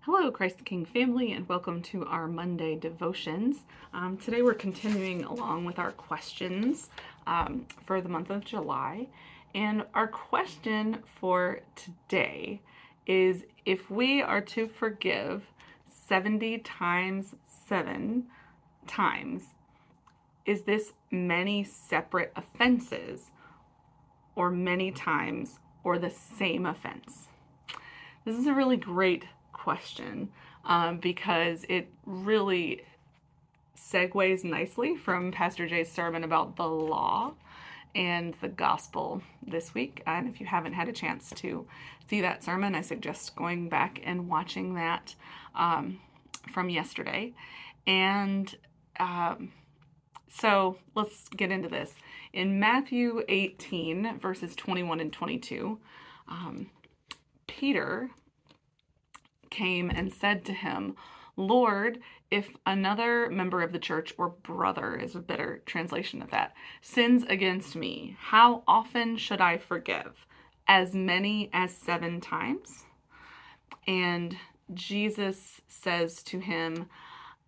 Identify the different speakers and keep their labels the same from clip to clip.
Speaker 1: Hello, Christ the King family, and welcome to our Monday devotions. Today we're continuing along with our questions for the month of July. And our question for today is if we are to forgive 70 times 7 times, is this many separate offenses or many times or the same offense? This is a really great question because it really segues nicely from Pastor Jay's sermon about the law and the gospel this week. And if you haven't had a chance to see that sermon, I suggest going back and watching that from yesterday. And so let's get into this. In Matthew 18, verses 21 and 22, Peter came and said to him, Lord, if another member of the church, or brother is a better translation of that, sins against me, how often should I forgive? As many as 7 times? And Jesus says to him,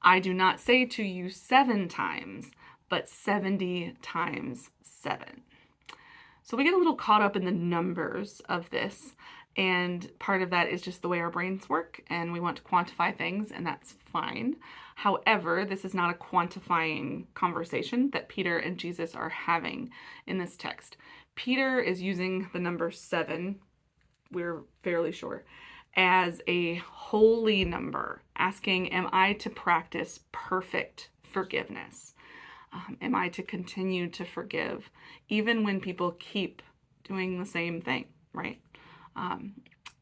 Speaker 1: I do not say to you 7 times, but 70 times 7. So we get a little caught up in the numbers of this, and part of that is just the way our brains work, and we want to quantify things, and that's fine. However, this is not a quantifying conversation that Peter and Jesus are having in this text. Peter is using the number 7, we're fairly sure, as a holy number, asking, am I to practice perfect forgiveness? Am I to continue to forgive even when people keep doing the same thing, right?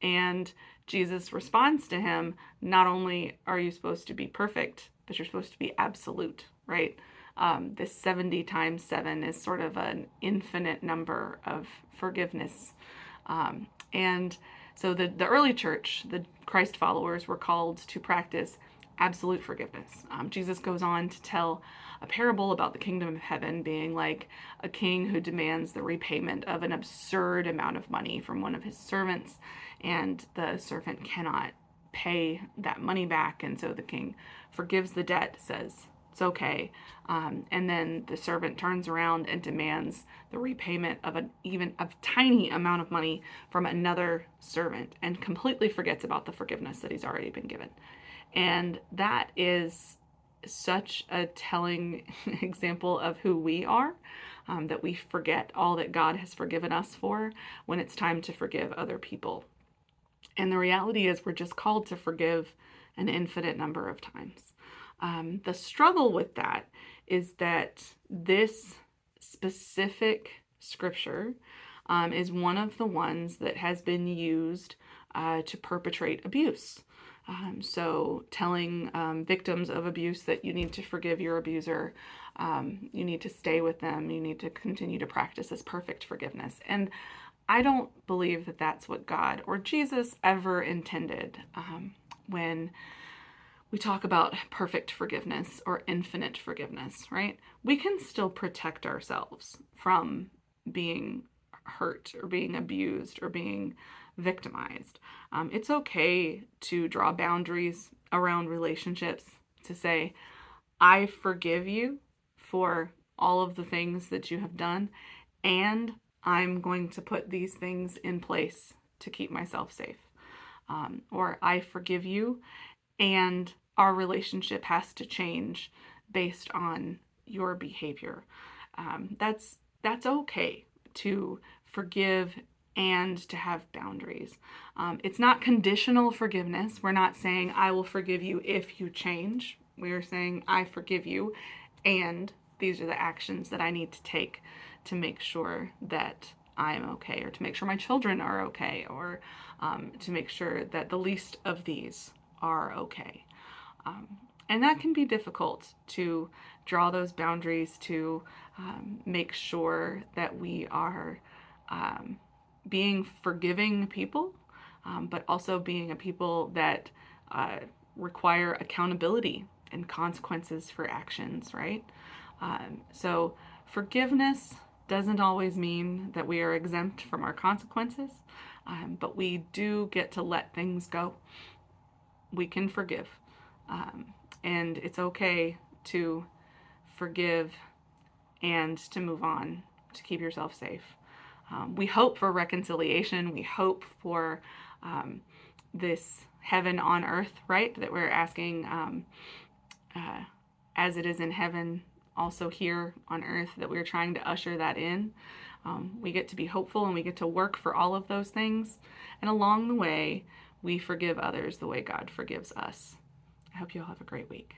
Speaker 1: And Jesus responds to him, not only are you supposed to be perfect, but you're supposed to be absolute, right? This 70 times 7 is sort of an infinite number of forgiveness. And so the early church, the Christ followers, were called to practice absolute forgiveness. Jesus goes on to tell a parable about the kingdom of heaven being like a king who demands the repayment of an absurd amount of money from one of his servants, and the servant cannot pay that money back, and so the king forgives the debt, says it's okay, and then the servant turns around and demands the repayment of even a tiny amount of money from another servant and completely forgets about the forgiveness that he's already been given. And that is such a telling example of who we are, that we forget all that God has forgiven us for when it's time to forgive other people. And the reality is we're just called to forgive an infinite number of times. The struggle with that is that this specific scripture is one of the ones that has been used to perpetrate abuse. So telling victims of abuse that you need to forgive your abuser, you need to stay with them, you need to continue to practice this perfect forgiveness. And I don't believe that that's what God or Jesus ever intended when we talk about perfect forgiveness or infinite forgiveness, right? We can still protect ourselves from being hurt or being abused or being victimized. It's okay to draw boundaries around relationships, to say, I forgive you for all of the things that you have done, and I'm going to put these things in place to keep myself safe. Or I forgive you, and our relationship has to change based on your behavior. That's okay to forgive and to have boundaries. It's not conditional forgiveness. We're not saying, I will forgive you if you change. We are saying, I forgive you, and these are the actions that I need to take to make sure that I am okay, or to make sure my children are okay, or to make sure that the least of these are okay. And that can be difficult to draw those boundaries, to make sure that we are being forgiving people, but also being a people that require accountability and consequences for actions, right? So forgiveness doesn't always mean that we are exempt from our consequences, but we do get to let things go we can forgive. And it's okay to forgive and to move on, to keep yourself safe. We hope for reconciliation. We hope for this heaven on earth, right? That we're asking, as it is in heaven, also here on earth, that we're trying to usher that in. We get to be hopeful and we get to work for all of those things. And along the way, we forgive others the way God forgives us. I hope you all have a great week.